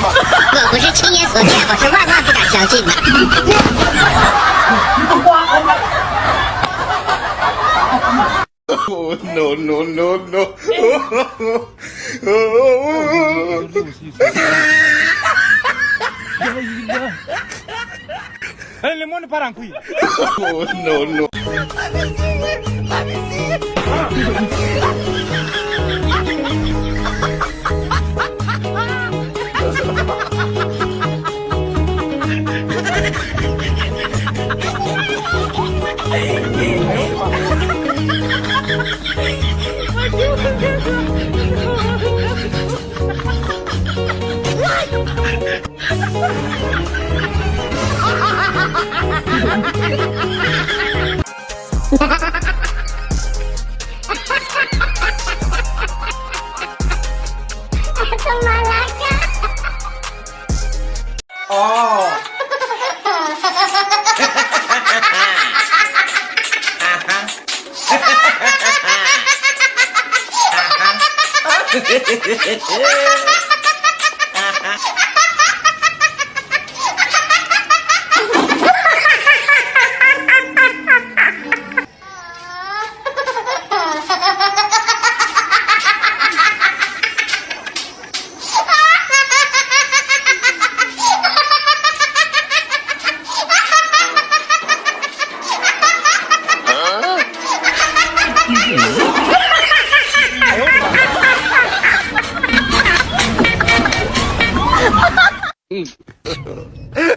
我不是亲眼所见，我是万万不敢相信的。Oh, no, no, no, no. El limón para aquí. Oh, no, no.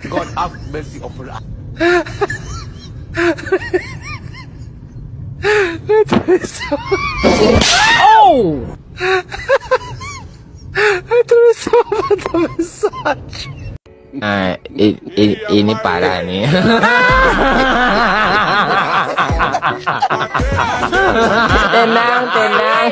God have mercy upon us. Oh! Ini parah nih. Tenang, tenang.